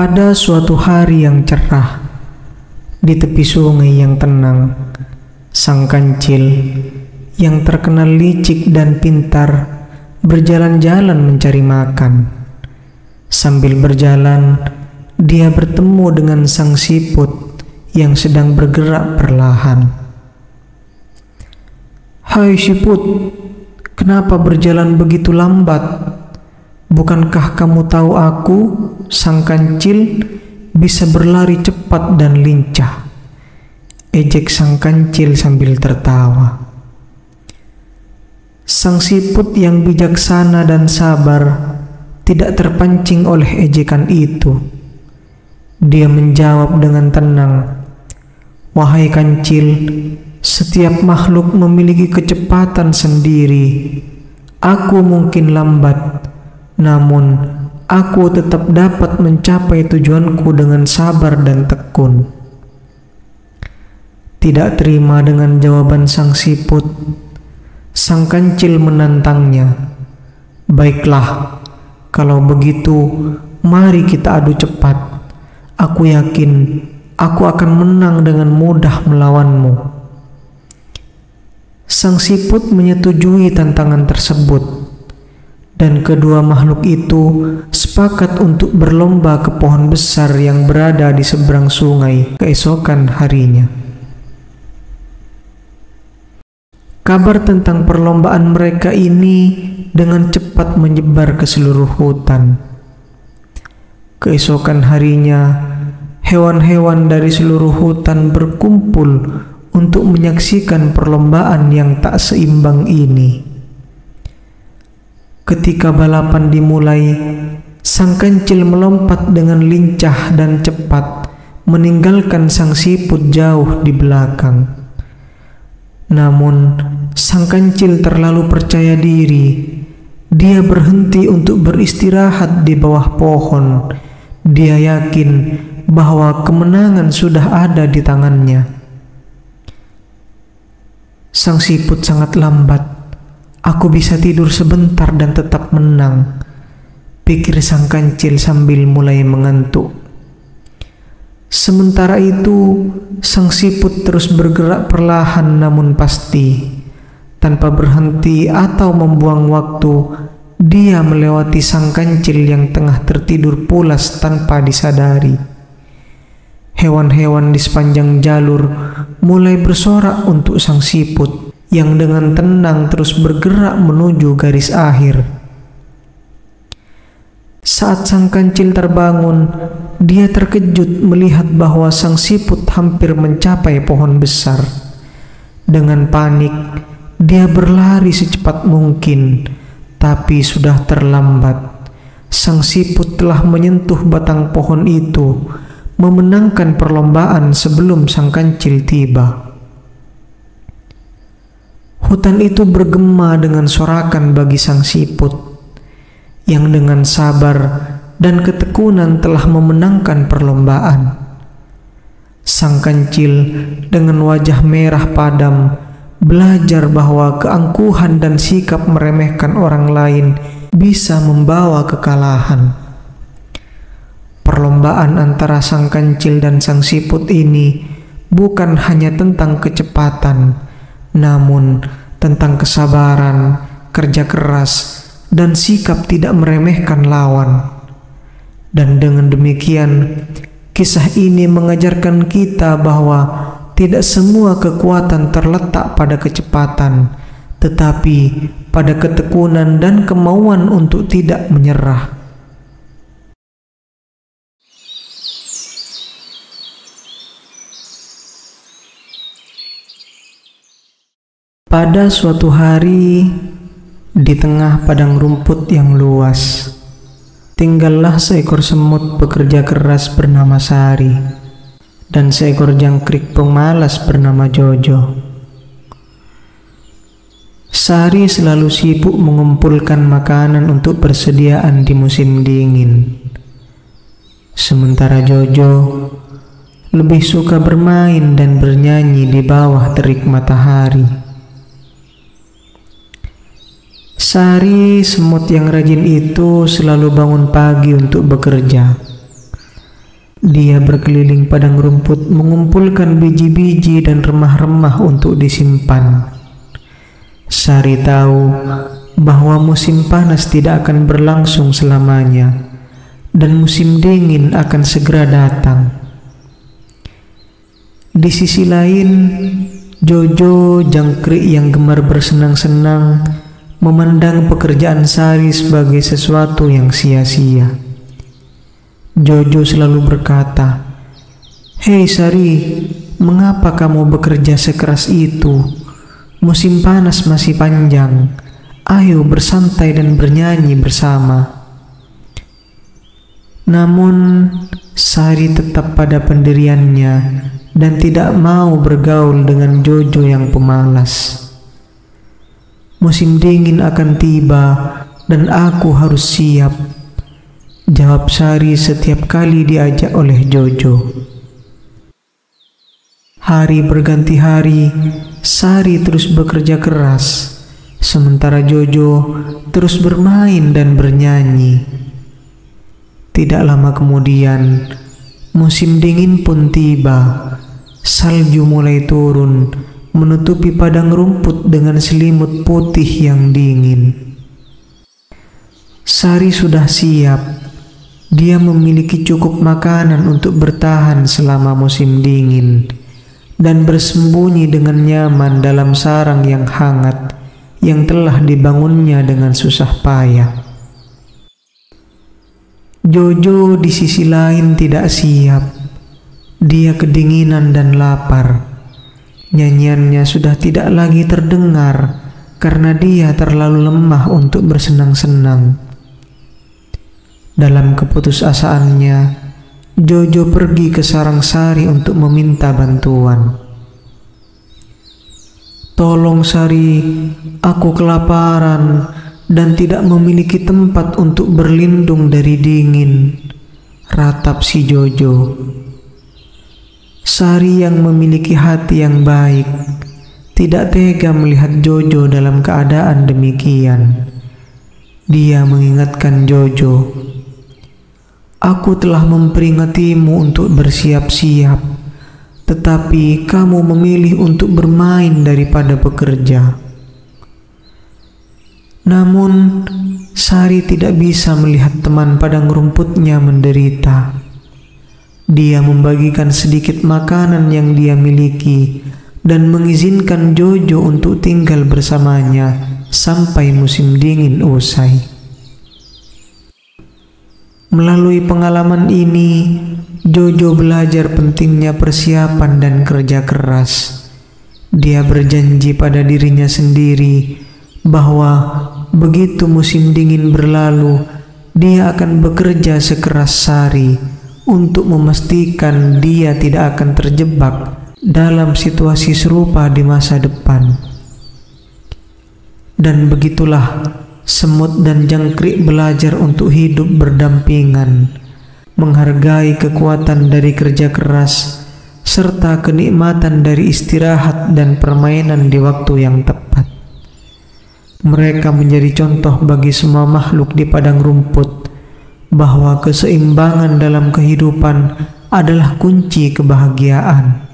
Pada suatu hari yang cerah, di tepi sungai yang tenang, sang kancil yang terkenal licik dan pintar berjalan-jalan mencari makan. Sambil berjalan, dia bertemu dengan sang siput yang sedang bergerak perlahan. "Hai siput, kenapa berjalan begitu lambat? Bukankah kamu tahu aku, sang kancil, bisa berlari cepat dan lincah?" ejek sang kancil sambil tertawa. Sang siput yang bijaksana dan sabar tidak terpancing oleh ejekan itu. Dia menjawab dengan tenang, "Wahai kancil, setiap makhluk memiliki kecepatan sendiri. Aku mungkin lambat, namun aku tetap dapat mencapai tujuanku dengan sabar dan tekun." Tidak terima dengan jawaban sang siput, sang kancil menantangnya. "Baiklah, kalau begitu mari kita adu cepat. Aku yakin aku akan menang dengan mudah melawanmu." Sang siput menyetujui tantangan tersebut, dan kedua makhluk itu sepakat untuk berlomba ke pohon besar yang berada di seberang sungai keesokan harinya. Kabar tentang perlombaan mereka ini dengan cepat menyebar ke seluruh hutan. Keesokan harinya, hewan-hewan dari seluruh hutan berkumpul untuk menyaksikan perlombaan yang tak seimbang ini. Ketika balapan dimulai, sang kancil melompat dengan lincah dan cepat, meninggalkan sang siput jauh di belakang. Namun, sang kancil terlalu percaya diri. Dia berhenti untuk beristirahat di bawah pohon. Dia yakin bahwa kemenangan sudah ada di tangannya. Sang siput sangat lambat. "Aku bisa tidur sebentar dan tetap menang," pikir sang kancil sambil mulai mengantuk. Sementara itu, sang siput terus bergerak perlahan namun pasti. Tanpa berhenti atau membuang waktu, dia melewati sang kancil yang tengah tertidur pulas tanpa disadari. Hewan-hewan di sepanjang jalur mulai bersorak untuk sang siput yang dengan tenang terus bergerak menuju garis akhir. Saat sang kancil terbangun, dia terkejut melihat bahwa sang siput hampir mencapai pohon besar. Dengan panik, dia berlari secepat mungkin, tapi sudah terlambat. Sang siput telah menyentuh batang pohon itu, memenangkan perlombaan sebelum sang kancil tiba. Hutan itu bergema dengan sorakan bagi sang siput yang dengan sabar dan ketekunan telah memenangkan perlombaan. Sang kancil dengan wajah merah padam belajar bahwa keangkuhan dan sikap meremehkan orang lain bisa membawa kekalahan. Perlombaan antara sang kancil dan sang siput ini bukan hanya tentang kecepatan, namun tentang kesabaran, kerja keras, dan sikap tidak meremehkan lawan. Dan dengan demikian, kisah ini mengajarkan kita bahwa tidak semua kekuatan terletak pada kecepatan, tetapi pada ketekunan dan kemauan untuk tidak menyerah. Pada suatu hari, di tengah padang rumput yang luas, tinggallah seekor semut bekerja keras bernama Sari, dan seekor jangkrik pemalas bernama Jojo. Sari selalu sibuk mengumpulkan makanan untuk persediaan di musim dingin. Sementara Jojo lebih suka bermain dan bernyanyi di bawah terik matahari. Sari, semut yang rajin itu, selalu bangun pagi untuk bekerja. Dia berkeliling padang rumput mengumpulkan biji-biji dan remah-remah untuk disimpan. Sari tahu bahwa musim panas tidak akan berlangsung selamanya dan musim dingin akan segera datang. Di sisi lain, Jojo jangkrik yang gemar bersenang-senang memandang pekerjaan Sari sebagai sesuatu yang sia-sia. Jojo selalu berkata, "Hei Sari, mengapa kamu bekerja sekeras itu? Musim panas masih panjang. Ayo bersantai dan bernyanyi bersama." Namun, Sari tetap pada pendiriannya dan tidak mau bergaul dengan Jojo yang pemalas. "Musim dingin akan tiba dan aku harus siap," jawab Sari setiap kali diajak oleh Jojo. Hari berganti hari, Sari terus bekerja keras, sementara Jojo terus bermain dan bernyanyi. Tidak lama kemudian, musim dingin pun tiba. Salju mulai turun, menutupi padang rumput dengan selimut putih yang dingin. Sari sudah siap. Dia memiliki cukup makanan untuk bertahan selama musim dingin dan bersembunyi dengan nyaman dalam sarang yang hangat yang telah dibangunnya dengan susah payah. Jojo di sisi lain tidak siap. Dia kedinginan dan lapar. Nyanyiannya sudah tidak lagi terdengar karena dia terlalu lemah untuk bersenang-senang. Dalam keputusasaannya, Jojo pergi ke sarang Sari untuk meminta bantuan. "Tolong Sari, aku kelaparan dan tidak memiliki tempat untuk berlindung dari dingin," ratap si Jojo. Sari yang memiliki hati yang baik tidak tega melihat Jojo dalam keadaan demikian. Dia mengingatkan Jojo, "Aku telah memperingatimu untuk bersiap-siap, tetapi kamu memilih untuk bermain daripada bekerja." Namun, Sari tidak bisa melihat teman padang rumputnya menderita. Dia membagikan sedikit makanan yang dia miliki dan mengizinkan Jojo untuk tinggal bersamanya sampai musim dingin usai. Melalui pengalaman ini, Jojo belajar pentingnya persiapan dan kerja keras. Dia berjanji pada dirinya sendiri bahwa begitu musim dingin berlalu, dia akan bekerja sekeras Sari untuk memastikan dia tidak akan terjebak dalam situasi serupa di masa depan. Dan begitulah semut dan jangkrik belajar untuk hidup berdampingan, menghargai kekuatan dari kerja keras, serta kenikmatan dari istirahat dan permainan di waktu yang tepat. Mereka menjadi contoh bagi semua makhluk di padang rumput bahwa keseimbangan dalam kehidupan adalah kunci kebahagiaan.